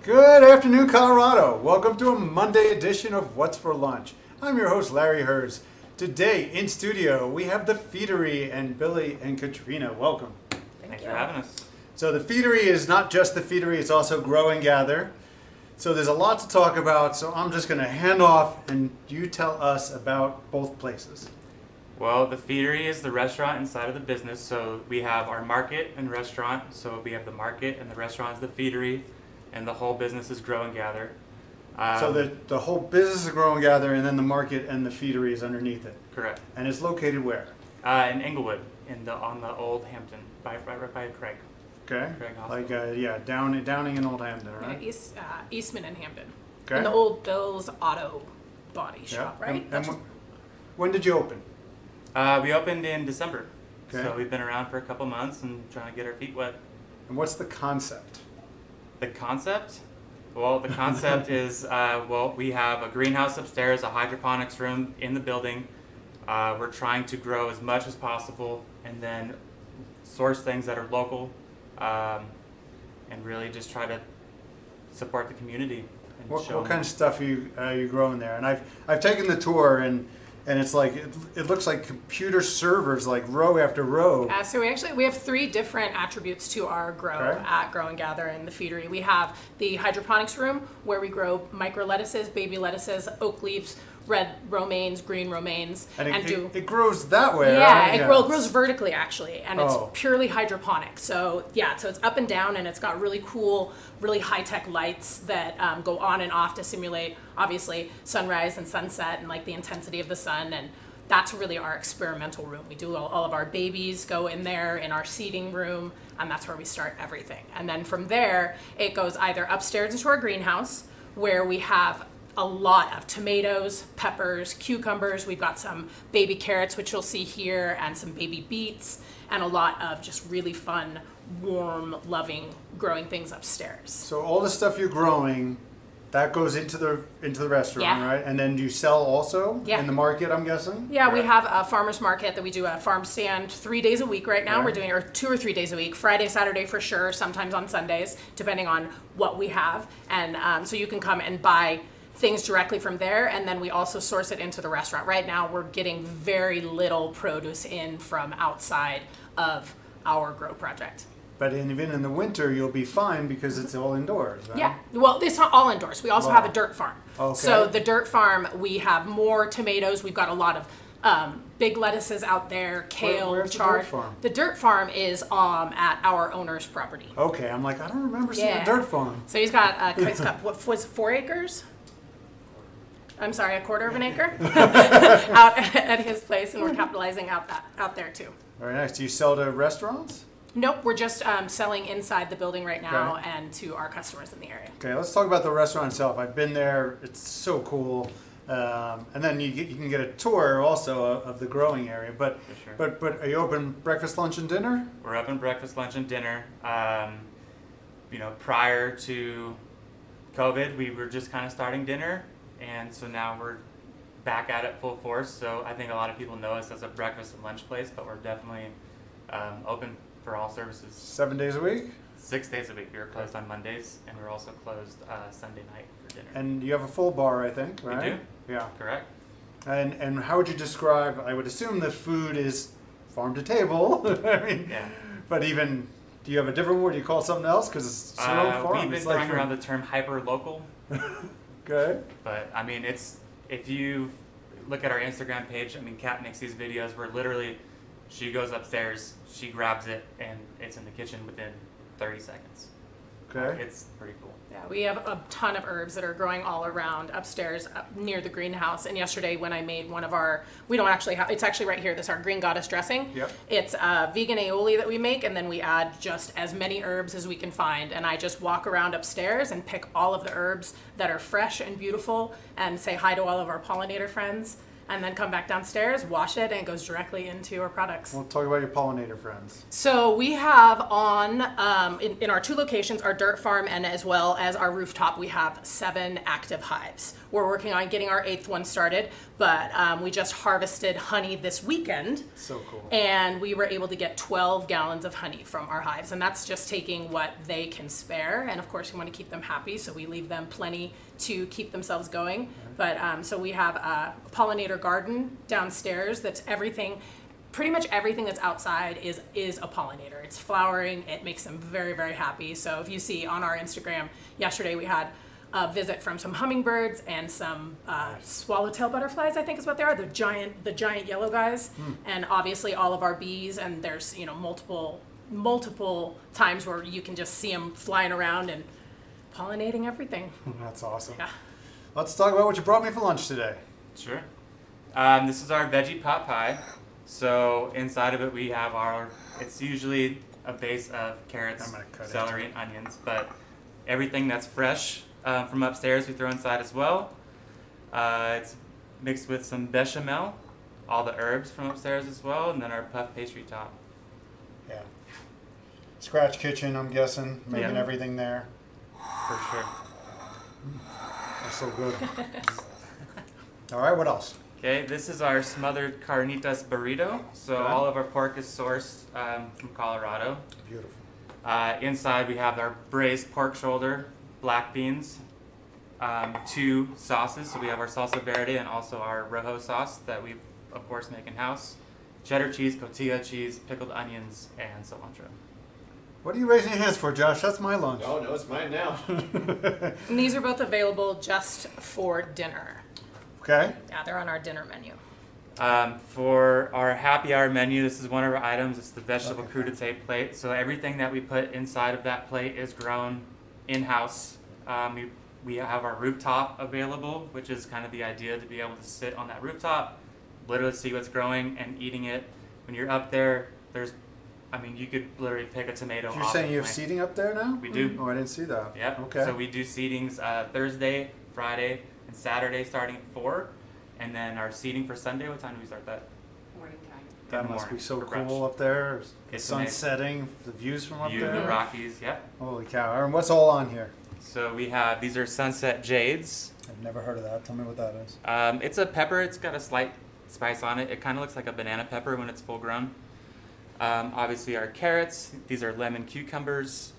Good afternoon, Colorado. Welcome to a Monday edition of What's for Lunch. I'm your host, Larry Hers. Today in studio, we have the Feedery and Billy and Katrina. Welcome. Thanks for having us. So the Feedery is not just the Feedery, it's also Grow and Gather. So there's a lot to talk about, so I'm just going to hand off and you tell us about both places. Well, the Feedery is the restaurant inside of the business. So we have our market and restaurant. So we have the market and the restaurant is the Feedery, and the whole business is Grow and Gather. So the whole business is Grow and Gather, and then the market and the Feedery is underneath it. Correct. And it's located where? In Inglewood, on the Old Hampton, right by Craig. Okay. Craig Hospital. Like Downing in Old Hampton, right? Yeah, Eastman and Hampton. Okay. In the old Bill's Auto Body Shop, Yeah. right? And when did you open? We opened in December. Okay. So we've been around for a couple months and trying to get our feet wet. And what's the concept? The concept? Well, the concept is, we have a greenhouse upstairs, a hydroponics room in the building. We're trying to grow as much as possible and then source things that are local and really just try to support the community. And What kind of stuff are you growing there? And I've taken the tour and it's like it looks like computer servers, like row after row. So we have three different attributes to our grow at Grow and Gather and the Feedery. We have the hydroponics room where we grow micro lettuces, baby lettuces, oak leaves, red romaines, green romaines, and it grows that way. Yeah, right? it grows vertically actually, and it's Oh. purely hydroponic. So it's up and down, and it's got really cool, really high-tech lights that go on and off to simulate, obviously, sunrise and sunset and like the intensity of the sun. And that's really our experimental room. We do all of our babies go in there in our seating room, and that's where we start everything. And then from there, it goes either upstairs into our greenhouse, where we have a lot of tomatoes, peppers, cucumbers. We've got some baby carrots, which you'll see here, and some baby beets, and a lot of just really fun, warm, loving growing things upstairs. So all the stuff you're growing, that goes into the restaurant, Yeah. right? And then you sell also in the market, I'm guessing? Yeah, we have a farmer's market that we do a farm stand 3 days a week right now. Right. We're doing, or 2 or 3 days a week, Friday, Saturday for sure, sometimes on Sundays, depending on what we have. And so you can come and buy things directly from there, and then we also source it into the restaurant. Right now, we're getting very little produce in from outside of our grow project. But even in the winter, you'll be fine because it's all indoors, right? Yeah, well, it's not all indoors. We also have a dirt farm. Okay. So the dirt farm, we have more tomatoes. We've got a lot of big lettuces out there, kale, Where's chard. the dirt farm? The dirt farm is at our owner's property. Okay, I'm like, I don't remember seeing a dirt farm. So he's got what was it, 4 acres? I'm sorry, a quarter of an acre out at his place, and we're capitalizing out there too. Very nice. Do you sell to restaurants? Nope, we're just selling inside the building right now Okay. and to our customers in the area. Okay, let's talk about the restaurant itself. I've been there. It's so cool. And then you can get a tour also of the growing area. But For sure. but are you open breakfast, lunch, and dinner? We're open breakfast, lunch, and dinner. Prior to COVID, we were just kind of starting dinner, and so now we're back at it full force. So I think a lot of people know us as a breakfast and lunch place, but we're definitely open for all services. 7 days a week? 6 days a week. We were closed on Mondays, and we're also closed Sunday night for dinner. And you have a full bar, I think, right? We do. Yeah. Correct. And how would you describe? I would assume the food is farm to table. I mean, Yeah. but even do you have a different word? Do you call it something else? Because it's so farm. We've been It's like throwing around the term hyper local. Okay. But I mean, if you look at our Instagram page, I mean, Kat makes these videos where literally she goes upstairs, she grabs it, and it's in the kitchen within 30 seconds. Okay. It's pretty cool. Yeah, we have a ton of herbs that are growing all around upstairs up near the greenhouse. And yesterday when I made one of we don't actually have, it's actually right here, this is our green goddess dressing. Yep. It's vegan aioli that we make, and then we add just as many herbs as we can find. And I just walk around upstairs and pick all of the herbs that are fresh and beautiful and say hi to all of our pollinator friends. and then come back downstairs, wash it, and it goes directly into our products. We'll talk about your pollinator friends. So we have on, in our 2 locations, our dirt farm and as well as our rooftop, we have 7 active hives. We're working on getting our 8th one started, but we just harvested honey this weekend. So cool. And we were able to get 12 gallons of honey from our hives. And that's just taking what they can spare. And of course, we want to keep them happy, so we leave them plenty to keep themselves going. But so we have a pollinator garden downstairs that's everything. Pretty much everything that's outside is a pollinator. It's flowering. It makes them very, very happy. So if you see on our Instagram, yesterday we had a visit from some hummingbirds and some swallowtail butterflies, I think is what they are, the giant yellow guys. And obviously all of our bees, and there's multiple times where you can just see them flying around and pollinating everything. That's awesome. Yeah. Let's talk about what you brought me for lunch today. Sure. This is our veggie pot pie. So inside of it we have it's usually a base of carrots, I'm gonna cut it. celery, and onions, but everything that's fresh from upstairs we throw inside as well. It's mixed with some bechamel, all the herbs from upstairs as well, and then our puff pastry top. Yeah. Scratch kitchen, I'm guessing, making Yeah. everything there. For sure. That's so good. All right, what else? Okay, this is our smothered Carnitas burrito. So Okay. all of our pork is sourced from Colorado. Beautiful. Inside we have our braised pork shoulder, black beans, 2 sauces. So we have our salsa verde and also our rojo sauce that we, of course, make in-house. Cheddar cheese, cotija cheese, pickled onions, and cilantro. What are you raising your hands for, Josh? That's my lunch. Oh, no, it's mine now. And these are both available just for dinner. Okay. Yeah, they're on our dinner menu. For our happy hour menu, this is one of our items. It's the vegetable Okay. crudité plate. So everything that we put inside of that plate is grown in-house. We have our rooftop available, which is kind of the idea to be able to sit on that rooftop, literally see what's growing and eating it. When you're up there, you could literally pick a tomato You're off saying the you have plant. seating up there now? We do. Oh, I didn't see that. Yep. Okay. So we do seatings Thursday, Friday, and Saturday starting at 4. And then our seating for Sunday, what time do we start that? Morning time. In That the must morning be so for cool brunch. up there. The It's sun amazing. setting, the views from up View there. of the Rockies, yep. Holy cow. And what's all on here? So these are sunset jades. I've never heard of that. Tell me what that is. It's a pepper. It's got a slight spice on it. It kind of looks like a banana pepper when it's full grown. Obviously our carrots. These are lemon cucumbers.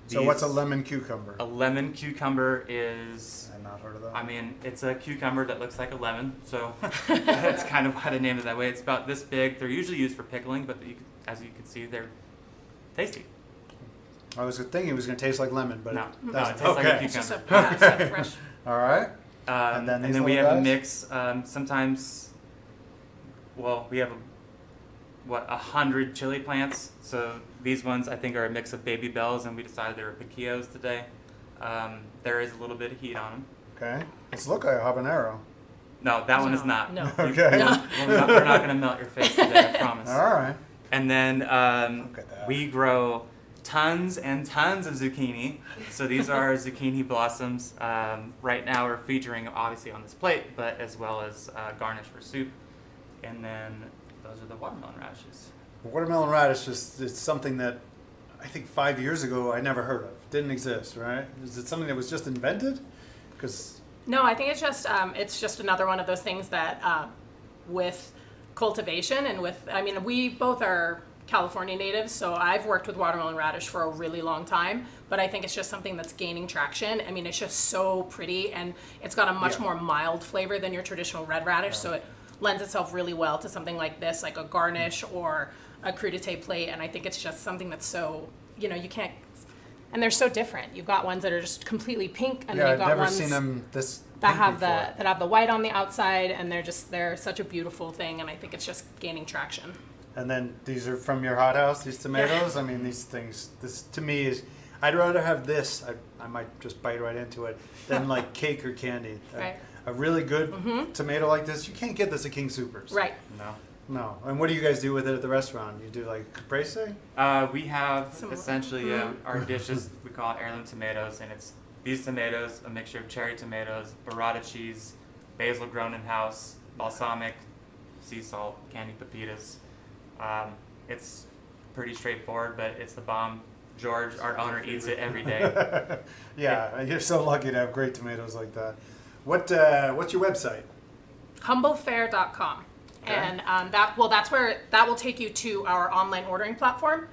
So what's a lemon cucumber? A lemon cucumber is, I've not heard of that. it's a cucumber that looks like a lemon. So that's kind of why they named it that way. It's about this big. They're usually used for pickling, but as you can see, they're tasty. I was thinking it was going to taste like lemon, but No, it no, it doesn't. tastes like a Okay. It's just cucumber. it's a fresh. All right. And then these then we little have a guys? mix. Sometimes, we have 100 chili plants. So these ones I think are a mix of baby bells, and we decided they were piquillos today. There is a little bit of heat on them. Okay. It's look like a habanero. No, that one is not. No. Okay. We're not going to melt your face today, I promise. All right. And then Look at that. we grow tons and tons of zucchini. So these are our zucchini blossoms. Right now we're featuring obviously on this plate, but as well as garnish for soup. And then those are the watermelon radishes. Watermelon radish is something that I think 5 years ago I never heard of. Didn't exist, right? Is it something that was just invented? Because No, I think it's just another one of those things that with cultivation and we both are California natives, so I've worked with watermelon radish for a really long time, but I think it's just something that's gaining traction. I mean, it's just so pretty, and it's got a much more mild flavor than your traditional red radish, so it lends itself really well to something like this, like a garnish or a crudité plate, and I think it's just something that's so, you can't, and they're so different. You've got ones that are just completely pink, and then I've you've got never ones seen them this that pink have before. that have the white on the outside, and they're such a beautiful thing, and I think it's just gaining traction. And then these are from your hothouse, these tomatoes. I mean, these things, this to me is, I'd rather have this, I might just bite right into it, than like cake or candy. Right. A really good tomato like this, you can't get this at King Soopers. Right. No. No. And what do you guys do with it at the restaurant? You do like caprese? We have Some- essentially our dishes, we call it heirloom tomatoes, and it's these tomatoes, a mixture of cherry tomatoes, burrata cheese, basil grown in-house, balsamic, sea salt, candied pepitas. It's pretty straightforward, but it's the bomb. George, our owner, eats it every day. Yeah, you're so lucky to have great tomatoes like that. What's your website? Humblefair.com. Okay. And that's where that will take you to our online ordering platform,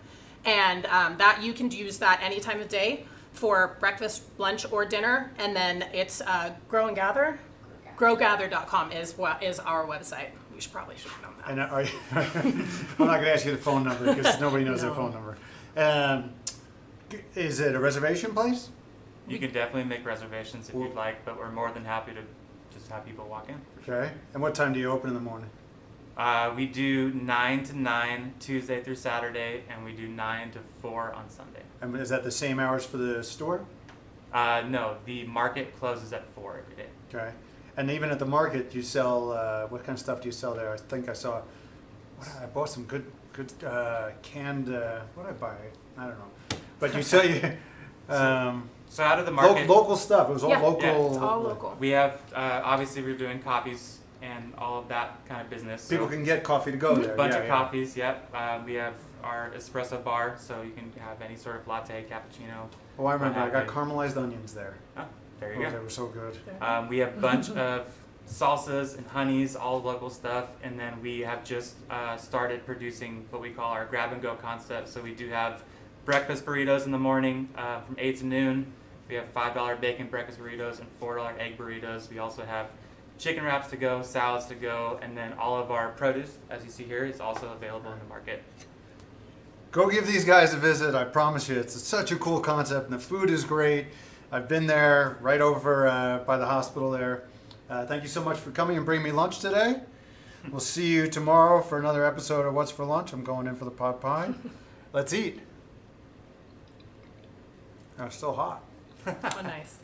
and that you can use that any time of day for breakfast, lunch, or dinner. And then it's growgather.com is our website. We should have known that. And are you, I'm not going to ask you the phone number because nobody knows their No. phone number. Is it a reservation place? You can definitely make reservations if you'd like, but we're more than happy to just have people walk in. For sure. Okay. And what time do you open in the morning? We do 9 to 9 Tuesday through Saturday, and we do 9 to 4 on Sunday. And is that the same hours for the store? No, the market closes at 4 every day. Okay. And even at the market, you sell, what kind of stuff do you sell there? I think I saw, I bought some good canned, what did I buy? I don't know. But you sell, So out of the market, local stuff. It was all Yeah. local. Yeah, It's all local. we have, obviously we're doing coffees and all of that kind of business. People can get coffee to go there. bunch Yeah, of yeah. coffees, yep. We have our espresso bar, so you can have any sort of latte, cappuccino. Oh, I remember. I got Okay. caramelized onions there. Oh, there you Oh, go. they were so good. We have a bunch of salsas and honeys, all local stuff, and then we have just started producing what we call our grab and go concept. So we do have breakfast burritos in the morning from 8 to noon. We have $5 bacon breakfast burritos and $4 egg burritos. We also have chicken wraps to go, salads to go, and then all of our produce, as you see here, is also available in the market. Go give these guys a visit. I promise you, it's such a cool concept, and the food is great. I've been there right over by the hospital there. Thank you so much for coming and bringing me lunch today. We'll see you tomorrow for another episode of What's for Lunch. I'm going in for the pot pie. Let's eat. Oh, it's still hot. Oh, nice.